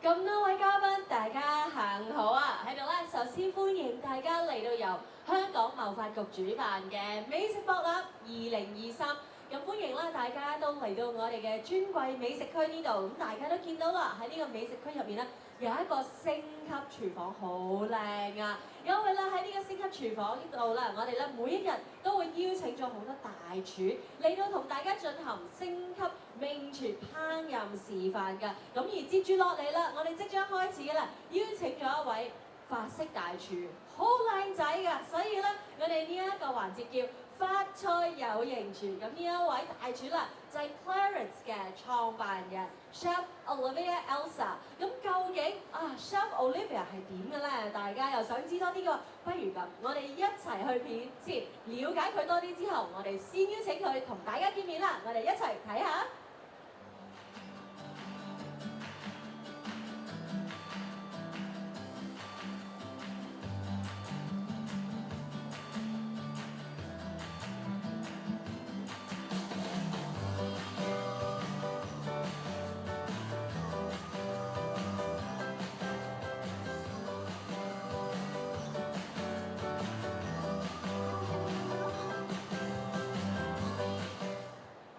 咁多位嘉賓，大家行好啊！喺度咧，首先歡迎大家嚟到由香港貿發局主辦嘅美食博覽2023。咁歡迎啦，大家都嚟到我哋嘅尊貴美食區呢度。咁大家都見到啦，喺呢個美食區入面咧，有一個星級廚房，好靚啊！因為咧喺呢個星級廚房呢度咧，我哋咧每一日都會邀請咗好多大廚嚟到同大家進行星級命廚烹飪示範㗎。咁而接住落嚟啦，我哋即將開始嘅啦，邀請咗一位法式大廚，好靚仔㗎，所以咧我哋呢一個環節叫法菜有型廚。咁呢一位大廚啦，就係 Clarence 嘅創辦人 Chef Olivier Elzer。咁究竟Chef Olivier 係點嘅咧？大家又想知多啲嘅，不如咁，我哋一齊去片先，了解佢多啲之後，我哋先邀請佢同大家見面啦。我哋一齊睇下。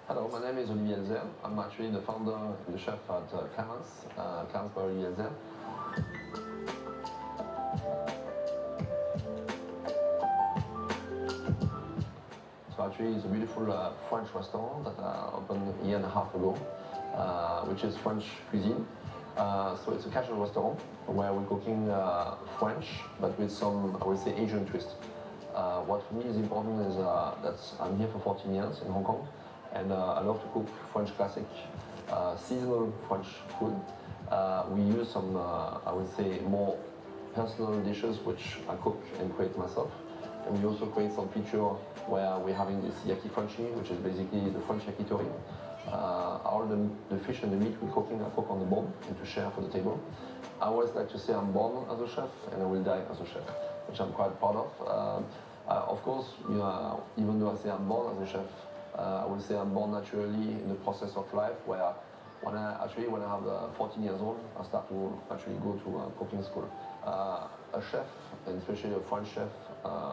Hello, my name is Olivier Elzer. I'm actually the founder and the chef at Clarence, Clarence by Olivier Elzer. So actually it's a beautiful French restaurant that opened a year and a half ago, which is French cuisine. So it's a casual restaurant where we're cooking French, but with some, I would say, Asian twist. What for me is important is that I'm here for 14 years in Hong Kong. And I love to cook French classic, seasonal French food. We use some, I would say, more personal dishes which I cook and create myself. And we also create some feature where we're having this yaki Frenchy, which is basically the French yakitori. All the fish and the meat we're cooking, I cook on the bone and to share for the table. I always like to say I'm born as a chef and I will die as a chef, which I'm quite proud of. Of course, even though I say I'm born as a chef, I would say I'm born naturally in the process of life where when I have 14 years old, I start to actually go to cooking school. A chef, and especially a French chef,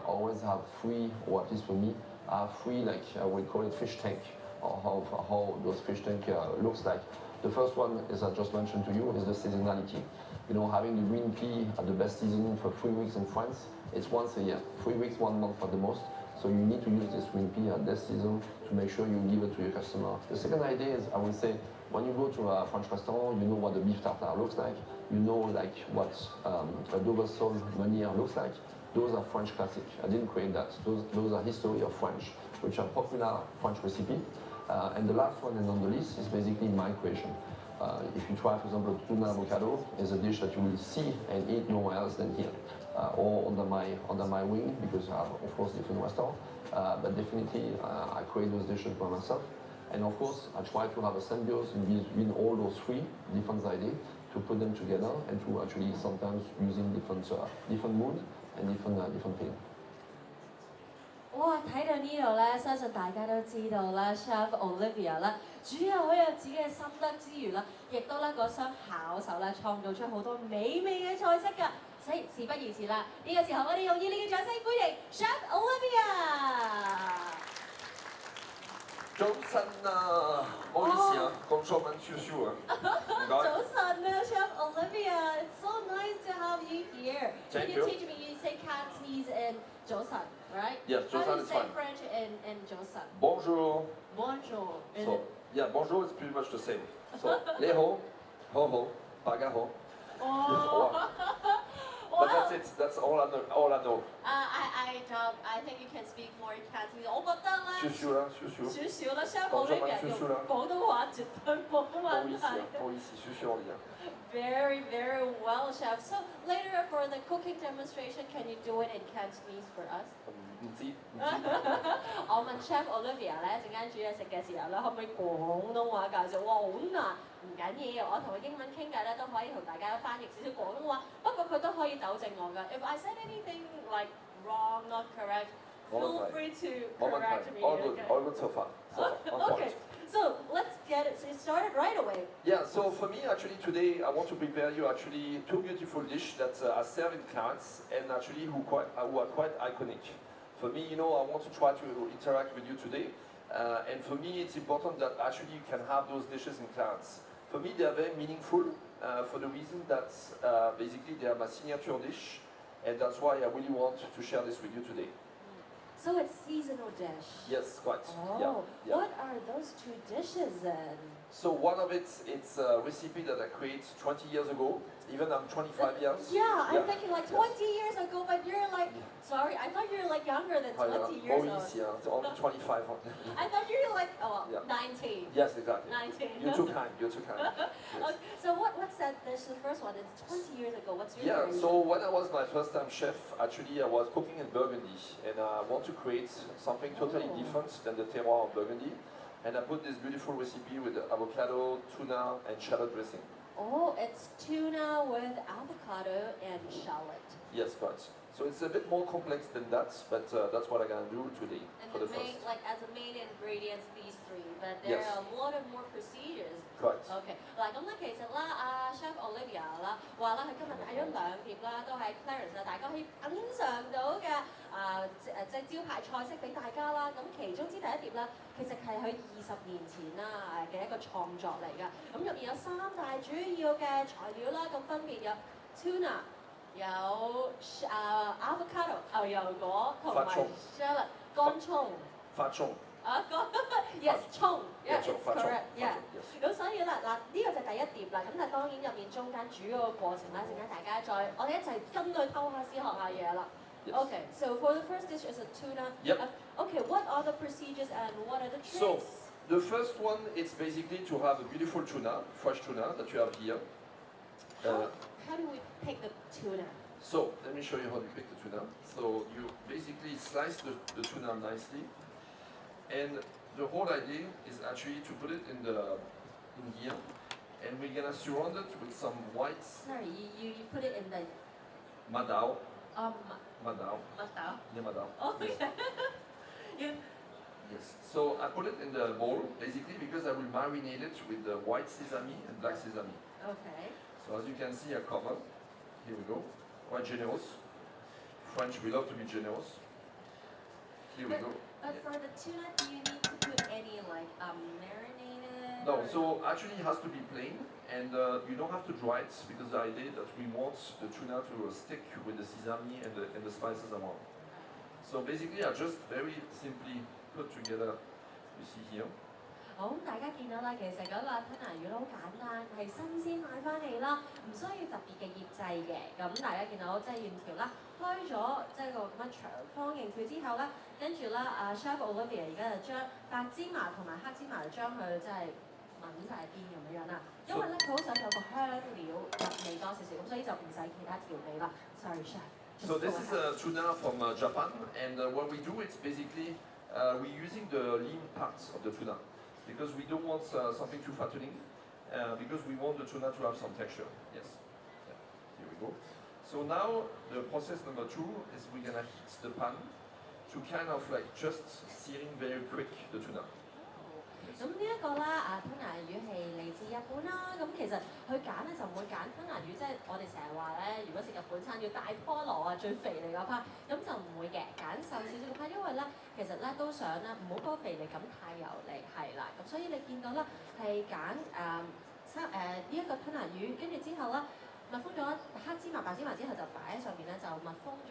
always have free, or at least for me, have free, like we call it fish tank, or how those fish tank looks like. The first one, as I just mentioned to you, is the seasonality. You know, having the green pea at the best season for 3 weeks in France, it's once a year. 3 weeks, 1 month at the most. So you need to use this green pea at this season to make sure you give it to your customer. The second idea is, I would say, when you go to a French restaurant, you know what the beef tartare looks like. You know like what a double sole meunière looks like. Those are French classic. I didn't create that. Those are history of French, which are popular French recipe. And the last one and on the list is basically my creation. If you try, for example, tuna avocado is a dish that you will see and eat nowhere else than here. Or under my wing, because I have, of course, different restaurants. But definitely, I create those dishes by myself. And of course, I try to have a symbiose in between all those three different ideas to put them together and to actually sometimes using different mood and different pain. 哇！睇到呢度咧，相信大家都知道啦 ，Chef Olivier 咧，煮有好有自己嘅心得之餘啦，亦都咧嗰雙巧手咧，創造出好多美味嘅菜式㗎。所以事不宜遲啦，呢個時候我哋用熱烈嘅掌聲歡迎 Chef Olivier。早晨啊，唔好意思啊，講錯文少少啊。早晨啊 ，Chef Olivier，it's so nice to have you here. Can you teach me? You say Cantonese in 早晨, right? Yes, How do you say fine. French in 早晨? Bonjour. Bonjour. So, yeah, bonjour is pretty much the same. So, 你好，好好，大家好。Oh. But that's it. That's all I know. I think you can speak more Cantonese. 我覺得咧，少少啦，Chef Olivier 用廣東話絕對冇問題。不好意思，少少啲啊。Very, very well, Chef. So later for the cooking demonstration, can you do it in Cantonese for us? 唔知。我問 Chef Olivier 咧，陣間煮嘢食嘅時候咧，可唔可以廣東話介紹？哇，好難，唔緊要，我同佢英文傾偈咧都可以同大家翻譯少少廣東話，不過佢都可以糾正我㗎。If I said anything like wrong, not correct, feel free to correct me. All good so far. Okay. So let's get it started right away. Yeah, so for me, actually, today I want to prepare you actually two beautiful dishes that I serve in Clarence and actually who are quite iconic. For me, you know, I want to try to interact with you today. And for me, it's important that actually you can have those dishes in Clarence. For me, they are very meaningful for the reason that basically they are my signature dish. And that's why I really want to share this with you today. So it's seasonal dish. Yes, quite. Oh, Yeah. what are those two dishes then? So one of it's a recipe that I created 20 years ago. Even I'm 25 years. Yeah, I'm thinking like 20 years ago, but you're like, sorry, I thought you were like younger than 20 years old. Yeah, it's only 25. I thought you were like, 19. Yes, exactly. 19. You're too kind, you're too kind. Yes. Okay, so what's that dish, the first one? It's 20 years ago. What's your Yeah, version? so when I was my first time chef, actually I was cooking in Burgundy. And I want to create something totally different than the terroir of Burgundy. And I put this beautiful recipe with avocado, tuna, and shallot dressing. Oh, it's tuna with avocado and shallot. Yes, correct. So it's a bit more complex than that, but that's what I'm gonna do today And for the first. like as a main ingredients, these three, but there are a lot of more procedures. Correct. OK， 嗱咁咧其實啦，阿 Chef Olivier 啦話啦，佢今日帶咗兩碟啦，都係 Clarence 啊，大家可以品嚐到嘅即係招牌菜式俾大家啦。咁其中之第一碟啦，其實係佢20年前啦嘅一個創作嚟㗎。咁入面有三大主要嘅材料啦，咁分別有 tuna。有avocado 牛油果同埋 shallot 乾葱。發葱。yes 葱 ，yeah it's 發葱 correct，yeah。咁所以啦，嗱呢個就第一碟啦。咁但係當然入面中間煮嗰個過程啦，陣間大家再我哋一齊跟佢偷下先學下嘢啦。Okay, so for the first dish is a tuna. Yep. Okay, what are the procedures and what are the tricks? So the first one is basically to have a beautiful tuna, fresh tuna that you have here. How do we pick the tuna? So let me show you how to pick the tuna. So you basically slice the tuna nicely, and the whole idea is actually to put it in here, and we're gonna surround it with some white. Sorry, you put it in the. Madao. Madao. Yeah, madao. Okay. Yes. Yes. So I put it in the bowl basically because I will marinate it with the white sesame and black sesame. Okay. So as you can see, I cover. Here we go. Quite generous. French, we love to be generous. Here we go. But for the tuna, do you need to put any like marinated? No, so actually it has to be plain, and you don't have to dry it because the idea that we want the tuna to stick with the sesame and the spices around. So basically, I just very simply put together. You see here. 好，大家見到啦，其實嗰個吞拿魚都好簡單，係新鮮買翻嚟啦，唔需要特別嘅醃製嘅。咁大家見到即係原條啦，開咗即係個咁樣長方形條之後咧，跟住啦，阿 Chef Olivier 而家就將白芝麻同埋黑芝麻將佢即係抿晒邊咁樣啦。因為咧佢好想有個香料入味多少少，咁所以就唔使其他調味啦。Sorry, Chef. So this is a tuna from Japan, and what we do is basically we're using the lean parts of the tuna. Because we don't want something too fattening, because we want the tuna to have some texture. Yes. Yeah. Here we go. So now the process number 2 is we're gonna heat the pan to kind of like just searing very quick the tuna. 咁呢一個啦，吞拿魚係嚟自日本啦。咁其實佢揀咧就唔會揀吞拿魚，即係我哋成日話咧，如果食日本餐要大菠蘿啊，最肥膩嗰 part， 咁就唔會嘅，揀瘦少少嘅 part， 因為咧其實咧都想咧唔好嗰個肥膩感太油膩，係啦。咁所以你見到啦係揀呢一個吞拿魚，跟住之後咧密封咗黑芝麻、白芝麻之後就擺喺上面咧就密封咗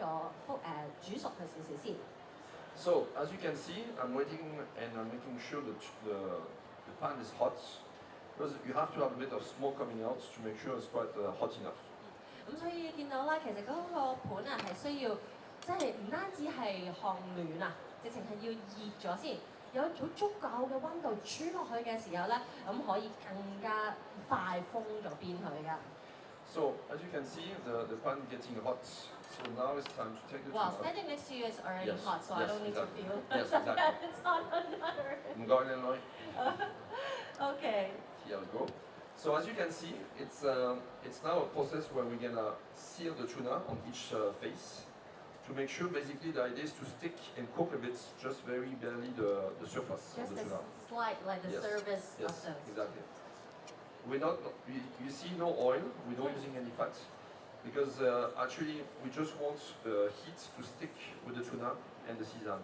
煮熟佢少少先。So as you can see, I'm waiting and I'm making sure that the pan is hot, because you have to have a bit of smoke coming out to make sure it's quite hot enough. 咁所以見到啦，其實嗰個盤啊係需要即係唔單止係烘暖啊，直情係要熱咗先，有好足夠嘅温度煮落去嘅時候咧，咁可以更加快封咗邊佢㗎。So as you can see, the pan getting hot. So now it's time to take the Wow, tuna. standing next to you is already Yes, hot, so I yes, don't need exactly. to feel Yes, exactly. it's hot another. Okay. Here we go. So as you can see, it's now a process where we're gonna seal the tuna on each face to make sure basically the idea is to stick and cook a bit, just very barely the surface Just of the a tuna. slight, like the Yes, service yes, of those. exactly. we're not, you see no oil, we're not using any fat. Because actually we just want the heat to stick with the tuna and the sesame.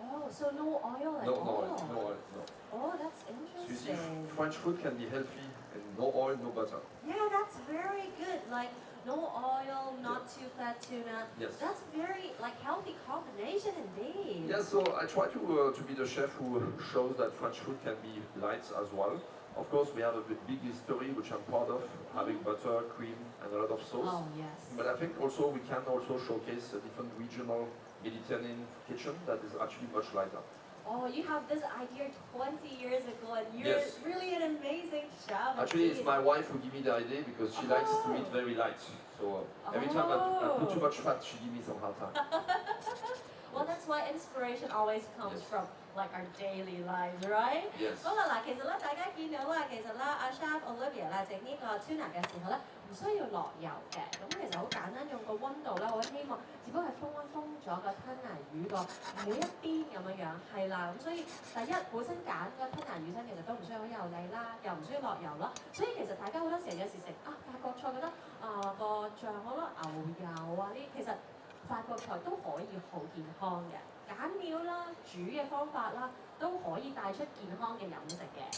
Oh, so no oil at No, all? no oil, no. Oh, that's So you see, interesting. French food can be healthy and no oil, no butter. Yeah, that's very good. Like no oil, not too fat tuna. Yes. That's very like healthy combination indeed. Yeah, so I try to be the chef who shows that French food can be light as well. Of course, we have a big history, which I'm proud of, having butter, cream, and a lot of sauce. Oh yes. But I think also we can also showcase a different regional Mediterranean kitchen that is actually much lighter. Oh, you have this idea 20 years ago, and you're Yes. really an amazing chef. Actually, it's indeed. my wife who gave me the idea because she likes to eat very light. So every time I put too much fat, she gives me some hard time. Well, that's why inspiration always comes Yes. from like our daily lives, right? Yes. 好啦，嗱，其實咧，大家見到啦，其實咧，阿 Chef Olivier 咧整呢個 tuna 嘅時候咧，唔需要落油嘅，咁其實好簡單，用個温度咧，我希望只不過係封咗個吞拿魚個每一邊咁樣樣，係啦，咁所以第一本身揀個吞拿魚身其實都唔需要好油膩啦，又唔需要落油啦，所以其實大家好多時候有時食啊法國菜覺得個醬好多牛油啊呢，其實法國菜都可以好健康嘅，揀料啦、煮嘅方法啦，都可以帶出健康嘅飲食嘅。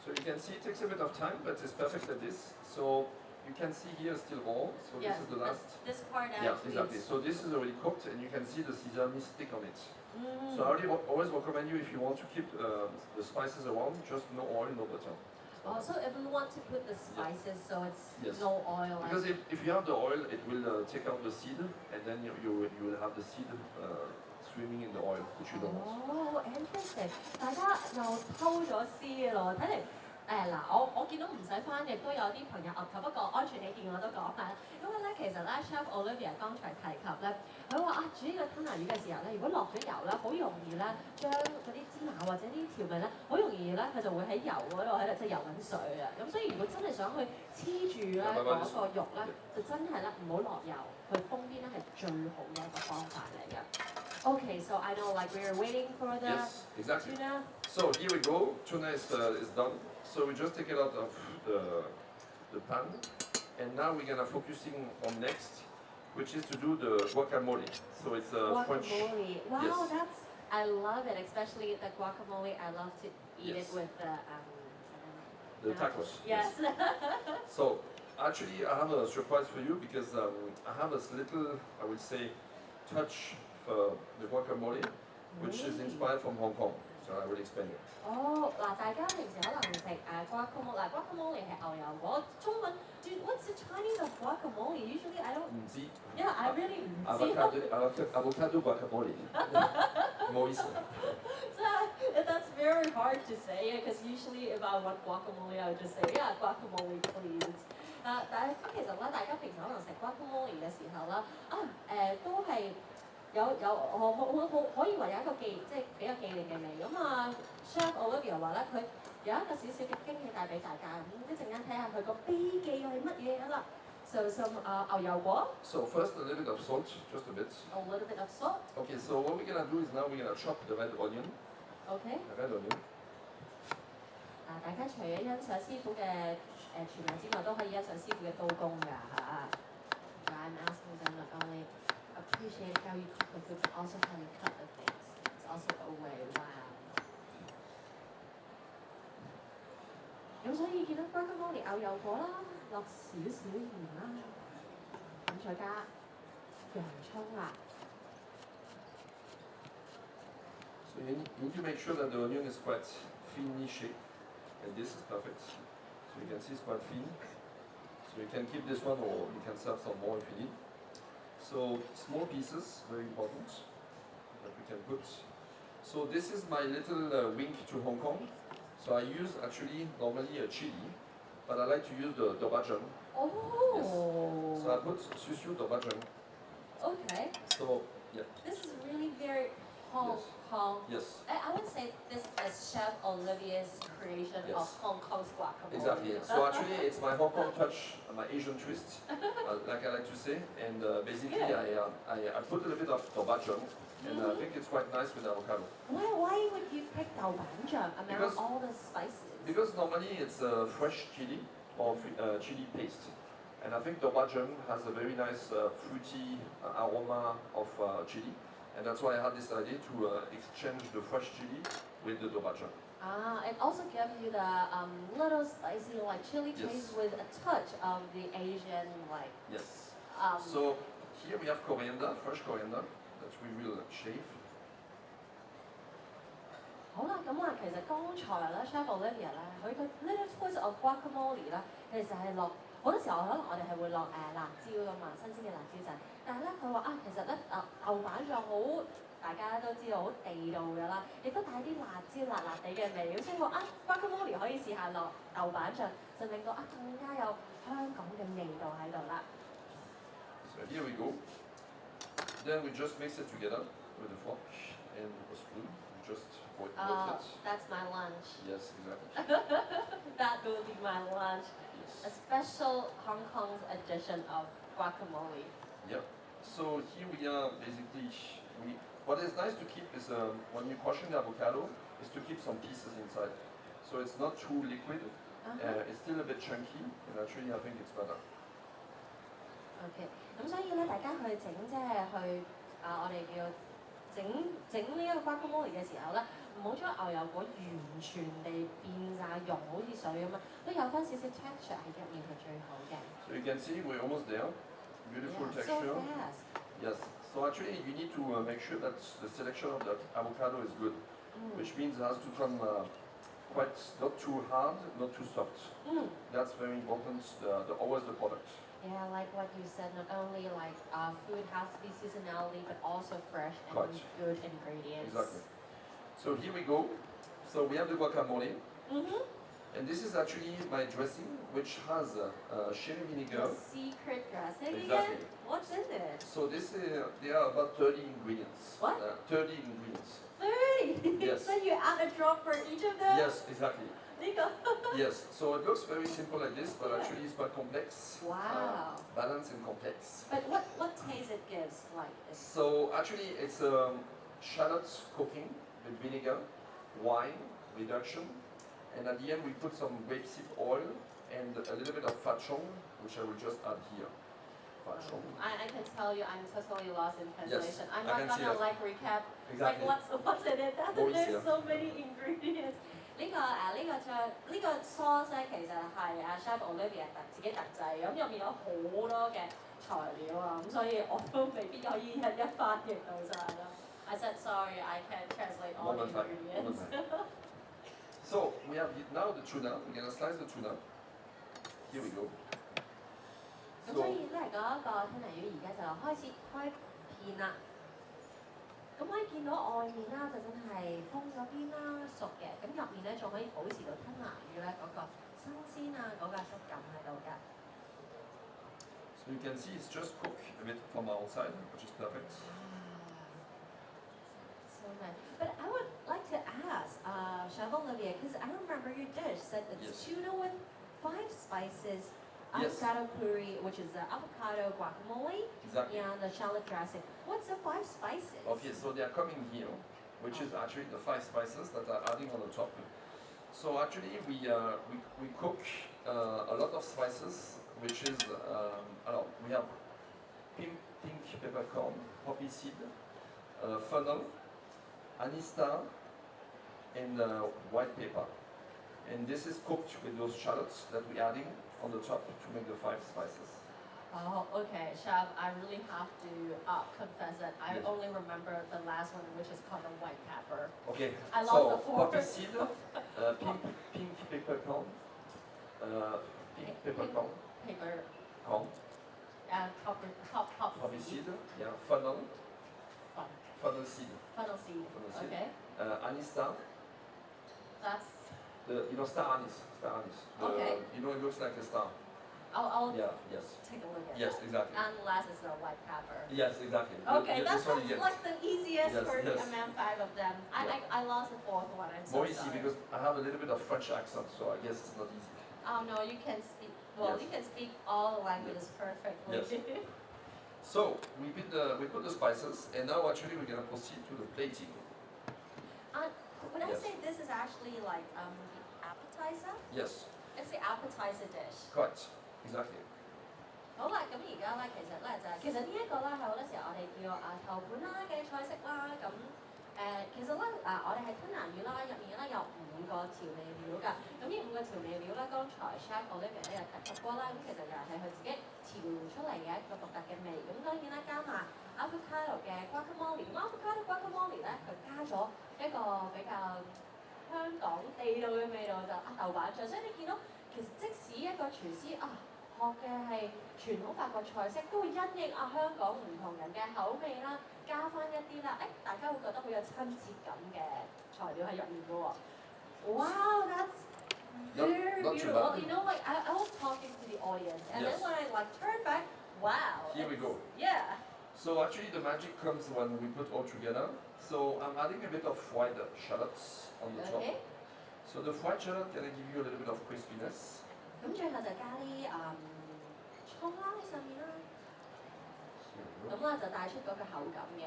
So you can see it takes a bit of time, but it's perfect at this. So you can see here still raw. So Yes, this is the last. this part Yeah, actually exactly. is- So this is already cooked, and you can see the sesame stick on it. Mm. So I always recommend you if you want to keep the spices around, just no oil, no butter. Also, if we want to put the spices, so it's Yes. no oil. Because if you have the oil, it will take out the seed, and then you will have the seed swimming in the oil, which you don't want. Oh, interesting！大家又偷咗絲咯，睇嚟嗱，我見到唔使翻譯都有啲朋友岌頭，不過安全起見我都講埋啦。因為咧，其實咧 Chef Olivier 剛才提及咧，佢話煮呢個吞拿魚嘅時候咧，如果落咗油咧，好容易咧將嗰啲芝麻或者啲調味咧，好容易咧佢就會喺油嗰度喺度即係游緊水啊。咁所以如果真係想去黐住咧嗰個肉咧，就真係咧唔好落油，去封邊咧係最好嘅一個方法嚟嘅。Okay, so I know like we're waiting for the Yes, exactly. tuna. So here we go. Tuna is done. So we just take it out of the pan, and now we're gonna focusing on next, which is to do the guacamole. So it's a French. Guacamole. Wow, Yes. that's I love it, especially the guacamole. I love to eat Yes. it with The tacos. Yes. So actually, I have a surprise for you because I have a little, I would say, touch for the guacamole, which is inspired from Hong Kong. So I will explain you. 哦，嗱，大家平時可能食guacamole，嗱 guacamole 係牛油果，中文 Dude, what's the Chinese of guacamole? Usually I don't. Yeah, I really 唔知。 Avocado guacamole. 唔好意思。 That's very hard to say because usually if I want guacamole, I would just say yeah, guacamole please. 但係其實咧，大家平時可能食 guacamole 嘅時候啦，都係好可以話有一個即係比較記念嘅味。咁啊 ，Chef Olivier 話咧，佢有一個少少嘅驚喜帶俾大家。咁一陣間睇下佢個秘技係乜嘢啦。So some 牛油果。 So first a little bit of salt, just a bit. A little bit of salt. Okay, so what we're gonna do is now we're gonna chop the red onion. Okay. The red onion. 大家除咗欣賞師傅嘅廚藝之外，都可以欣賞師傅嘅刀工㗎嚇。I'm asking them not only appreciate how you cook the food, but also how you cut the things. It's also a way. Wow. 咁所以見到 guacamole 牛油果啦，落少少鹽啦，咁再加洋葱啦。 So you need to make sure that the onion is quite thinly shaped, and this is perfect. So you can see it's quite thin. So you can keep this one, or you can serve some more if you need. So small pieces, very important, that we can put. So this is my little wink to Hong Kong. So I use actually normally a chili, but I like to use the doubajian. Oh. So I put susu doubajian. Okay. So yeah. This is really very Hong Kong. Yes. I would say this is Chef Olivier's creation of Yes. Hong Kong's guacamole. Exactly. So actually, it's my Hong Kong touch, my Asian twist, like I like to say. And basically, I put a little bit of doubajian, and I think it's quite nice with avocado. Why would you pick doubanjian among Because- all the spices? Because normally it's fresh chili or chili paste. And I think the Wajan has a very nice fruity aroma of chili. And that's why I had this idea to exchange the fresh chili with the Wajan. It also gives you the little spicy like chili Yes. taste with a touch of the Asian like. Yes. Um, So here we have coriander, fresh coriander, that we will shave. 好啦，咁啊，其實剛才咧 Chef Olivier 咧，佢個 little twist of guacamole 咧，其實係落好多時候可能我哋係會落辣椒噶嘛，新鮮嘅辣椒仔。但係咧佢話其實咧豆瓣醬好，大家都知道好地道㗎啦，亦都帶啲辣椒辣地嘅味，咁所以話guacamole 可以試下落豆瓣醬，就令到更加有香港嘅味道喺度啦。So here we go. Then we just mix it together with a fork and a spoon. We just whip it. That's my lunch. Yes, exactly. That will be my lunch. A Yes. special Hong Kong's edition of guacamole. Yep. So here we are basically, what is nice to keep is when you're crushing the avocado is to keep some pieces inside. So it's not too liquid, it's still a bit chunky, and actually I think it's better. OK，咁所以咧，大家去整即係去我哋叫整呢一個 guacamole 嘅時候咧，唔好將牛油果完全地變晒溶，好似水咁樣，都有翻少少 texture 喺入面係最好嘅。So you can see we're almost there. Beautiful texture. So fast. Yes. So actually you need to make sure that the selection of the avocado is good, which means it has to come quite not too hard, not too soft. That's very important. Always the product. Yeah, like what you said, not only like food has to be seasonality, but also fresh and Right. good ingredients. Exactly. So here we go. So we have the guacamole, and this is actually my dressing, which has cherry vinegar. The secret dressing Exactly. again? What's in it? So this there are about 30 ingredients. What? 30 ingredients. 30! Yes. So you add a drop for each of them? Yes, exactly. 呢個 Yes. So it looks very simple like this, but actually it's quite complex. Wow. Balanced and complex. But what taste it gives like this? So actually it's shallots cooking with vinegar, wine reduction, and at the end we put some rapeseed oil and a little bit of fatchong, which I will just add here. Fatchong. I can tell you I'm totally lost in translation. I'm I not can see gonna that. like recap Exactly. like what's in it. More There's easier. so many ingredients. 呢個 sauce 咧，其實係Chef Olivier 自己特製，咁入面有好多嘅材料啊，咁所以我都未必可以一翻譯到晒啦。I said sorry, I can't translate all the ingredients. So we have now the tuna. We're gonna slice the tuna. Here we go. 咁所以咧嗰一個吞拿魚而家就開始開片啦。咁可以見到外面啦，就真係封咗邊啦，熟嘅。咁入面咧仲可以保持到吞拿魚咧嗰個新鮮啊，嗰個質感喺度㗎。So you can see it's just cooked a bit from outside, which is perfect. So nice. But I would like to ask Chef Olivier, because I remember your dish said it's Yes. tuna with 5 spices, Yes. avocado puree, which is the avocado guacamole, Exactly. and the shallot dressing. What's the 5 spices? Okay, so they are coming here, which is actually the 5 spices that are adding on the top. So actually we cook a lot of spices, which is we have pink peppercorn, poppy seed, fennel, anise star, and white pepper. And this is cooked with those shallots that we're adding on the top to make the 5 spices. Oh, okay, Chef. I really have to confess that I Yes. only remember the last one, which is called the white pepper. Okay, I so lost the 4. poppy seed, pink peppercorn, pink peppercorn, Paper, corn, poppy seed, yeah, fennel seed, funnel seed. Funnel seed. Okay, anise star, that's. star anise. Okay. It looks like a star. I'll Yeah, yes. take a look at Yes, that. exactly. And last is the white pepper. Yes, exactly. Okay, This that's one you get. like the easiest Yes, for yes. among 5 of them. Yeah. I lost the 4th one. I'm so More easy sorry. because I have a little bit of French accent, so I guess it's not easy. Oh no, you can speak. Well, Yes. you can speak all the languages perfectly. Yes. So we put the spices, and now actually we're gonna proceed to the plating. When I Yes. say this is actually like the appetizer? Yes, It's the appetizer dish. correct. Exactly. 好啦，咁而家咧其實呢一個咧係好多時候我哋叫頭盤啦嘅菜式啦，咁其實咧我哋係吞拿魚啦，入面咧有5個調味料㗎，咁呢5個調味料咧，剛才 Chef Olivier 咧有提及過啦，咁其實又係佢自己調出嚟嘅一個獨特嘅味，咁當然啦加埋 avocado 嘅 guacamole， 咁 avocado guacamole 咧佢加咗一個比較香港地道嘅味道就豆瓣醬，所以你見到其實即使一個廚師學嘅係傳統法國菜式，都會因應香港唔同人嘅口味啦，加翻一啲啦，大家會覺得好有親切感嘅材料喺入面嘅喎。Wow, that's very Not too beautiful. bad. You know, like I was talking to the audience, and Yes. then when I turned back, wow. Here we go. Yeah. So actually the magic comes when we put all together. So I'm adding a bit of fried shallots on the top. Okay. So the fried shallot can give you a little bit of crispiness. 咁最後就加啲葱啦喺上面啦， Here we 咁 go. 就帶出嗰個口感嘅。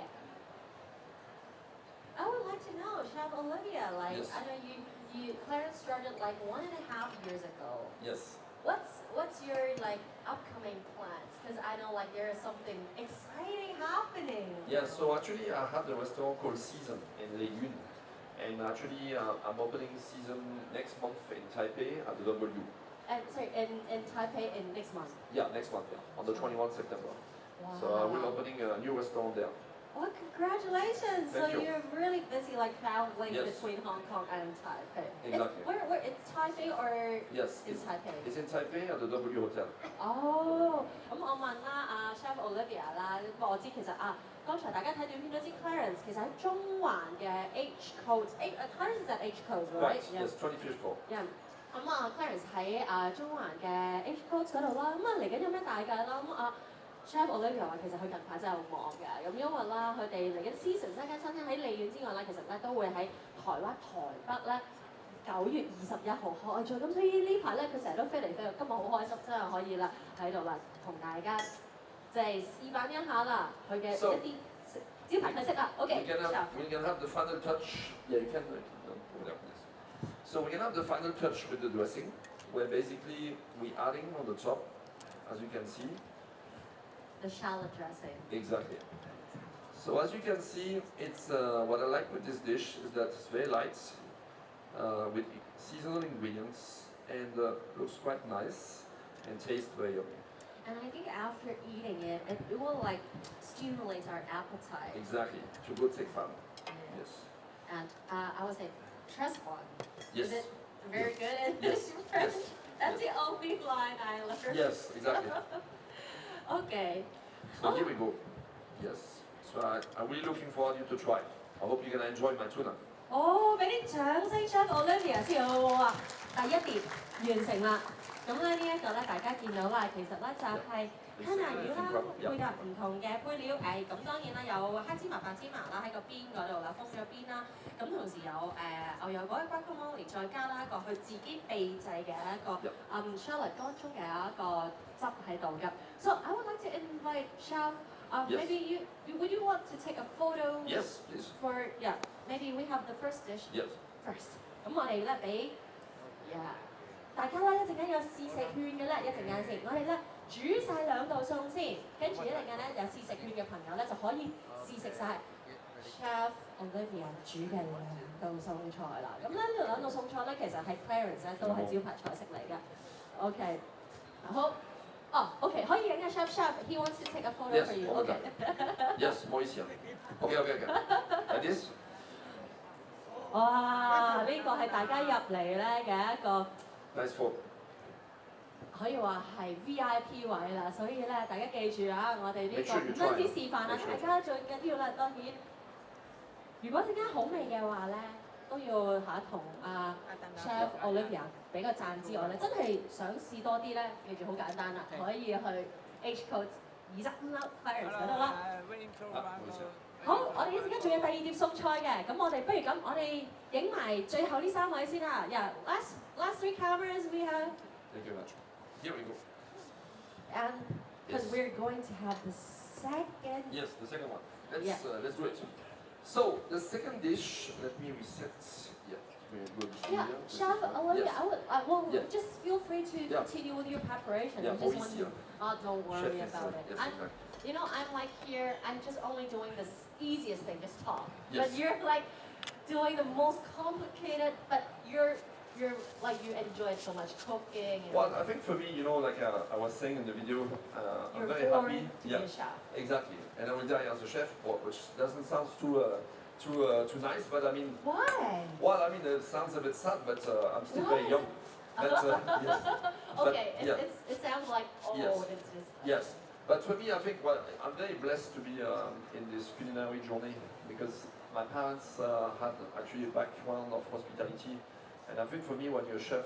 I would like to know, Chef Olivier, like Yes. I know you Clarence started like 1.5 years ago. Yes. What's your like upcoming plans? Because I know like there is something exciting happening. Yeah, so actually I have the restaurant called Season in Les Unes. And actually I'm opening Season next month in Taipei at the W. And sorry, in Taipei in next month. Yeah, next month, yeah, on the 21st September. Wow. So we're opening a new restaurant there. Oh, congratulations! Thank So you. you're really busy like traveling Yes. between Hong Kong and Taipei. Exactly. Where it's Taipei or Yes, it's Taipei? it's in Taipei at the W Hotel. 哦，咁我問啦，Chef Olivier 啦，我知其實剛才大家睇短片都知 Clarence 其實喺中環嘅 H Codes，Clarence is at H Codes，right？ Right, yes, 25th floor. Yeah. 咁Clarence 喺中環嘅 H Codes 嗰度啦，咁嚟緊有咩大計啦？咁Chef Olivier 話其實佢近排真係好忙嘅，咁因為啦，佢哋嚟緊 Season 西間餐廳喺利苑之外啦，其實咧都會喺台灣台北咧9月21號開咗，咁所以呢排咧佢成日都飛嚟飛去，今日好開心真係可以啦喺度啦，同大家即係示範一下啦佢嘅一啲招牌菜式啦。OK， we can have the final touch. Yeah, you can. Over there, yes. So we can have the final touch with the dressing, where basically we're adding on the top, as you can see. The shallot dressing. Exactly. So as you can see, it's what I like with this dish is that it's very light, with seasonal ingredients, and looks quite nice and tastes very yummy. And I think after eating it, it will like stimulate our appetite. Exactly. To go take fun. Yes. And I would say, trust one. Yes. Is it very good in Yes. French? Yes. That's the only line I learned. Yes, exactly. Okay. So here we go. Yes. So I'm really looking forward you to try. I hope you're gonna enjoy my tuna. 俾啲掌聲 Chef Olivier 先好好啊！第一碟完成啦。咁咧呢一個咧，大家見到啦，其實咧就係吞拿魚啦，配搭唔同嘅配料。咁當然啦，有黑芝麻、白芝麻啦喺個邊嗰度啦，封咗邊啦。咁同時有牛油果嘅 guacamole， 再加啦一個佢自己秘製嘅一個shallot 當中嘅一個汁喺度嘅。So I would like to invite Chef. Yes. Maybe would you want to take a photo? Yes, please. Maybe we have the first dish Yes. first. 咁我哋咧俾大家咧一陣間有試食券嘅咧，一陣間先，我哋咧煮晒2道餸先，跟住一陣間咧有試食券嘅朋友咧就可以試食晒 Chef Olivier 煮嘅2道餸菜啦。咁咧呢2道餸菜咧其實係 Clarence 咧都係招牌菜式嚟嘅。OK， 好。OK， 可以影嘅 Chef，he wants to take a photo Yes, for you. all the OK Yes, more easier. Okay. Like this? 哇！呢個係大家入嚟咧嘅一個。 Nice photo. 可以話係 VIP 位啦，所以咧大家記住啊，我哋呢個唔 Make sure you 單止 try. 示範啦， Make sure. 大家最緊要啦，當然，如果陣間好味嘅話咧，都要同Chef Olivier 俾個讚之外咧，真係想試多啲咧，記住好簡單啦，可以去 H Codes 25樓 Clarence 嗰度啦。好，我哋一陣間仲有第2碟餸菜嘅，咁我哋不如咁，我哋影埋最後呢3位先啦。Last 3 cameras we have. Thank you very much. Here we go. And because Yes. we're going to have the second. Yes, the second one. Yeah. Let's do it. So the second dish, let me reset. Yeah. we go to Yeah, studio. Chef Olivier, Yes. I would, well, Yeah. just feel free to Yeah. continue with your preparation. Yeah, I just want Maurice, to, don't worry Chef is, about it. yes, I'm, exactly. you know, I'm like here, I'm just only doing the easiest thing, just talk. Yes. But you're like doing the most complicated, but you're like, you enjoy so much cooking. And Well, I think for me, you know, like I was saying in the video, I'm you're very born happy. to be a chef. Exactly. And I will die as a chef, which doesn't sound too nice, but I mean, Why? well, I mean, it sounds a bit sad, but I'm still Why very is young. But, yes. But, Okay, yeah. it sounds like, oh, Yes. it's just. Yes, but for me, I think I'm very blessed to be in this culinary journey because my parents had actually a background of hospitality, and I think for me, when you're a chef,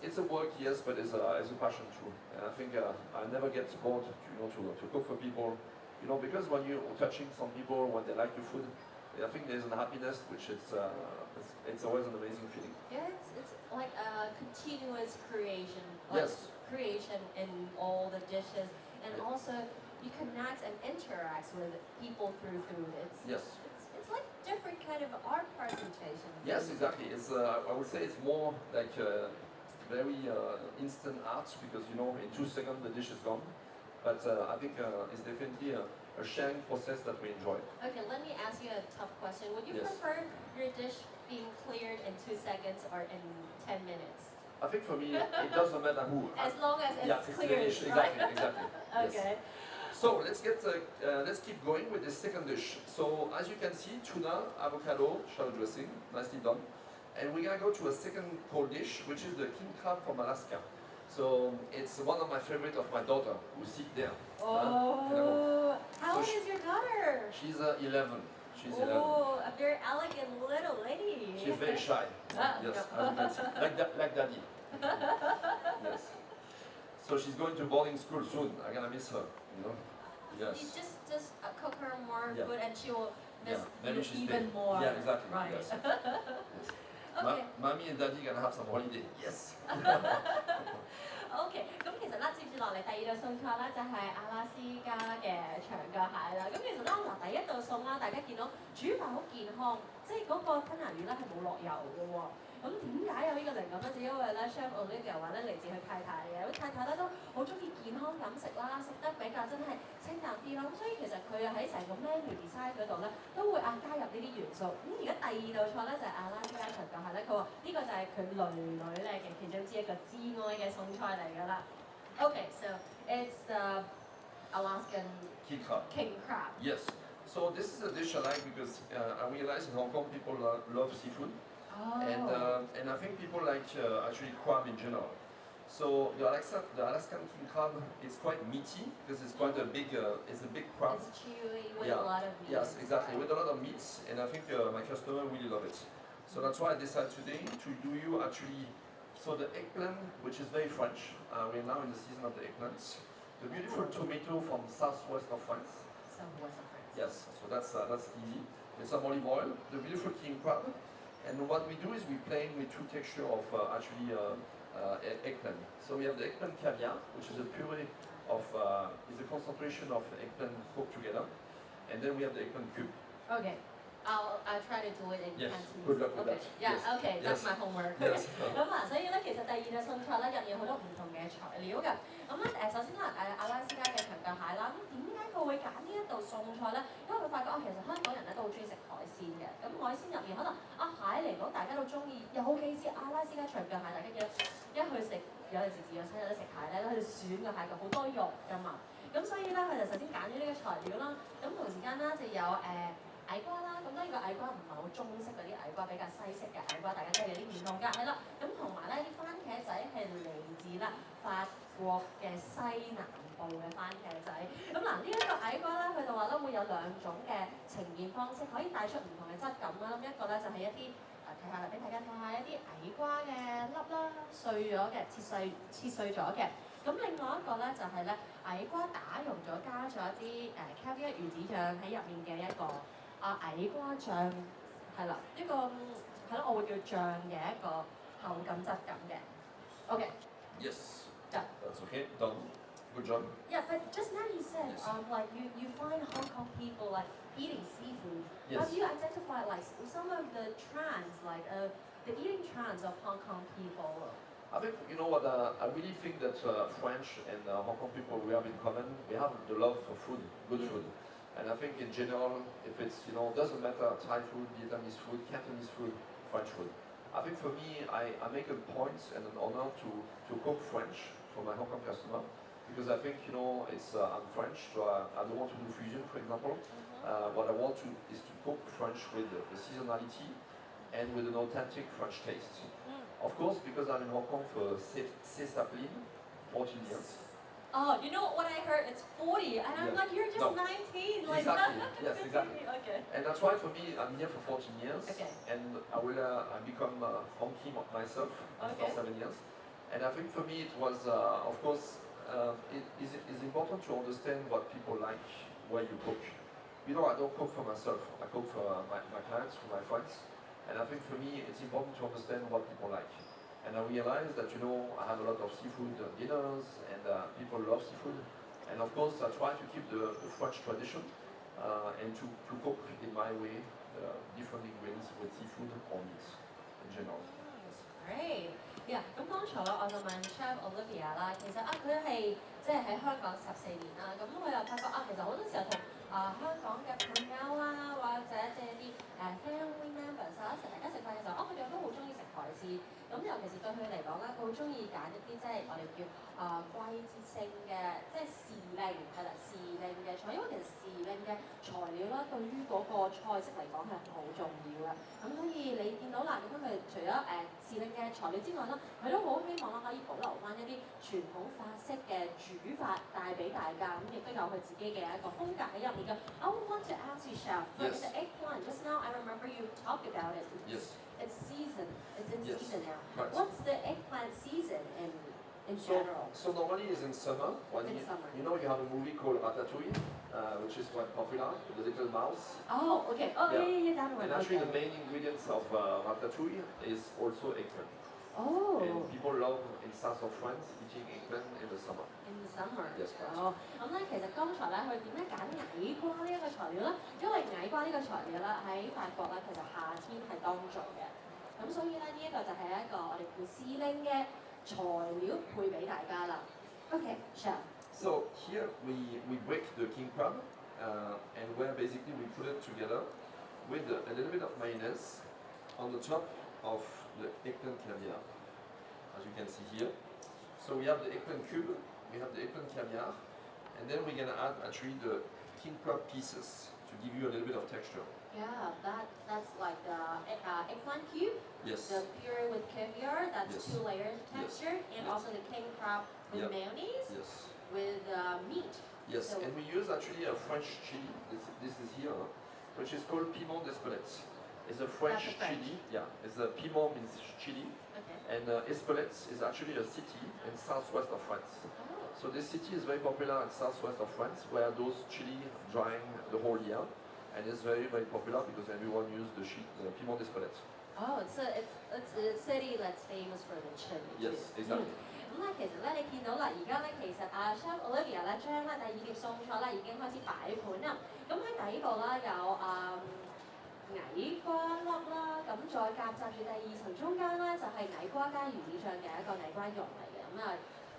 it's a work, yes, but it's a passion too. And I think I never get bored, to cook for people, because when you're touching some people, when they like your food, I think there's a happiness which it's always an amazing feeling. Yeah, it's like a continuous creation. Like Yes. creation in all the dishes, and also you connect and interact with people through food. Yes. It's like different kind of art presentation. Yes, exactly. It's I would say it's more like very instant art because in 2 seconds the dish is gone. But I think it's definitely a sharing process that we enjoy. Okay, let me ask you a tough question. Would you Yes. prefer your dish being cleared in 2 seconds or in 10 minutes? I think for me it doesn't matter who. As long as it's Yeah, it's the cleared, dish. right? Exactly. Yes. Okay. So let's keep going with the second dish. So as you can see, tuna, avocado, shallot dressing, nicely done. And we're gonna go to a second cold dish, which is the king crab from Alaska. So it's one of my favorite of my daughter, who sit there. Oh, how So old is your daughter? She's 11. She's 11. Oh, a very elegant little lady. She's very shy. Ah, Yes, no. as you can see. Like daddy. Yes. So she's going to boarding school soon. I'm gonna miss her. Yes. You just cook her more Yeah. food and she will miss Maybe you she's even staying. more. Yeah, exactly. Right. Yes. Okay. Mommy and daddy gonna have some holiday. Yes. OK，咁其實咧接住落嚟第二道餸菜咧就係阿拉斯加嘅長腳蟹啦。咁其實咧嗱第一道餸啦，大家見到煮法好健康，即係嗰個吞拿魚咧係冇落油嘅喎。咁點解有呢個靈感咧？就因為咧 Chef Olivier 話咧嚟自佢太太嘅，咁太太咧都好中意健康飲食啦，食得比較真係清淡啲啦。咁所以其實佢喺成個 menu design 嗰度咧都會加入呢啲元素。咁而家第二道菜咧就係阿拉斯加長腳蟹咧，佢話呢個就係佢女咧嘅其中之一個至愛嘅餸菜嚟㗎啦。Okay, so it's the Alaskan King crab. king crab. Yes. So this is a dish I like because I realize in Hong Kong people love seafood. Oh. And I think people like actually crab in general. So the Alaskan king crab is quite meaty because it's quite a big crab. It's chewy with Yeah. a lot of meat. Yes, exactly, with a lot of meats, and I think my customer really love it. So that's why I decided today to do you actually, so the eggplant, which is very French, we're now in the season of the eggplants. The beautiful tomato from southwest of France. So what's the difference? Yes, so that's easy. With some olive oil, the beautiful king crab. And what we do is we play with two texture of eggplant. So we have the eggplant caviar, which is a puree of, is a concentration of eggplant cooked together. And then we have the eggplant cube. Okay. I'll try to do it in Yes, Cantonese. good luck with Okay. that. Yeah, Yes. okay, that's Yes. my homework. Yes. 咁所以咧，其實第二道餸菜咧入面有好多唔同嘅材料㗎。咁咧首先啦，阿拉斯加嘅長腳蟹啦，咁點解佢會揀呢一道餸菜咧？因為佢發覺其實香港人咧都好中意食海鮮嘅。咁海鮮入面可能蟹嚟講大家都中意，尤其是阿拉斯加長腳蟹，大家記得一去食有陣時自助餐有得食蟹咧，佢哋選個蟹腳好多肉㗎嘛。咁所以咧，佢就首先揀咗呢個材料啦。咁同時間啦，就有矮瓜啦，咁呢個矮瓜唔係好中式嗰啲矮瓜，比較西式嘅矮瓜，大家都係有啲唔同㗎，係啦。咁同埋咧啲番茄仔係嚟自啦法國嘅西南部嘅番茄仔。咁嗱呢一個矮瓜咧，佢就話咧會有兩種嘅呈現方式，可以帶出唔同嘅質感啦。咁一個咧就係一啲睇下俾大家睇下一啲矮瓜嘅粒啦，碎咗嘅，切碎咗嘅。咁另外一個咧就係咧矮瓜打溶咗，加咗一啲caviar 魚子醬喺入面嘅一個。矮瓜醬係啦，呢個係咯，我會叫醬嘅一個口感質感嘅。OK。Yes. Done. That's okay. Done. Good job. Yeah, but just now you said Yes. like you find Hong Kong people like eating seafood. Yes. Have you identified like some of the trends, like the eating trends of Hong Kong people? I think, you know what, I really think that French and Hong Kong people, we have in common, we have the love for food, good food. And I think in general, if it's, you know, doesn't matter, Thai food, Vietnamese food, Cantonese food, French food. I think for me, I make a point and an honor to cook French for my Hong Kong customer, because I think, you know, it's, I'm French, so I don't want to do fusion, for example. What I want to is to cook French with the seasonality and with an authentic French taste. Of course, because I'm in Hong Kong for 14 years. Oh, you know what I heard? It's 40, and I'm Yeah. like, you're just No. 19. Like, Exactly. Yes, exactly. Okay. And that's why for me, I'm here for 14 years, Okay. and I will I become Honky myself after Okay. 7 years. And I think for me it was, of course, it is important to understand what people like, where you cook. You know, I don't cook for myself. I cook for my clients, for my friends. And I think for me, it's important to understand what people like. And I realized that, you know, I have a lot of seafood dinners, and people love seafood. And of course, I try to keep the French tradition and to cook in my way different ingredients with seafood or meat in general. Great. Yeah，咁剛才我就問 Chef Olivia 啦，其實佢係即係喺香港14年啦，咁佢又發覺其實好多時候同香港嘅朋友啊，或者即係啲family members 一齊大家食飯嘅時候，佢哋都好中意食海鮮。咁尤其是對佢嚟講咧，佢好中意揀一啲即係我哋叫季節性嘅，即係時令係啦，時令嘅菜，因為其實時令嘅材料啦，對於嗰個菜式嚟講係好重要嘅。咁所以你見到啦，咁佢除咗時令嘅材料之外啦，佢都好希望啦可以保留翻一啲傳統法式嘅煮法帶俾大家，咁亦都有佢自己嘅一個風格喺入面嘅。I want to ask you, Chef, for Yes. the eggplant. Just now, I remember you talked about it. Yes. It's season. It's in Yes. season now. Right. What's the eggplant season in general? So normally it's in summer. When In summer. you know, you have a movie called Ratatouille, which is quite popular, The Little Mouse. Oh, okay. Oh, yeah, that one. And actually the Okay. main ingredients of Ratatouille is also eggplant. Oh. And people love in south of France eating eggplant in the summer. In the summer. Yes, correct. 哦，咁咧其實剛才咧佢點解揀矮瓜呢一個材料咧？因為矮瓜呢個材料咧喺法國咧其實夏天係當造嘅，咁所以咧呢一個就係一個我哋叫司令嘅材料配俾大家啦。Okay, chef. So here we break the king crab, and where basically we put it together with a little bit of mayonnaise on the top of the eggplant caviar, as you can see here. So we have the eggplant cube, we have the eggplant caviar, and then we're gonna add actually the king crab pieces to give you a little bit of texture. Yeah, that's like the eggplant cube, Yes. the puree with caviar, that's Yes. 2 layers texture, and Yes. also the king crab with Yep. mayonnaise, Yes. with meat. Yes, So- and we use actually a French chili. This is here, which is called piment d'Espelette. It's a French That's a French. chili. Yeah, it's a piment means chili, Okay. and Espelette is actually a city in southwest of France. Oh. So this city is very popular in southwest of France, where those chili drying the whole year, and it's very popular because everyone uses the piment d'Espelette. Oh, it's a city that's famous for the chili. Yes, too. exactly. 咁咧，其實咧，你見到啦，而家咧，其實Chef Olivia 咧，將咧第二碟餸菜咧已經開始擺盤啦。咁喺底部啦有矮瓜粒啦，咁再夾雜住第二層中間咧就係矮瓜加魚子醬嘅一個矮瓜蓉嚟嘅，咁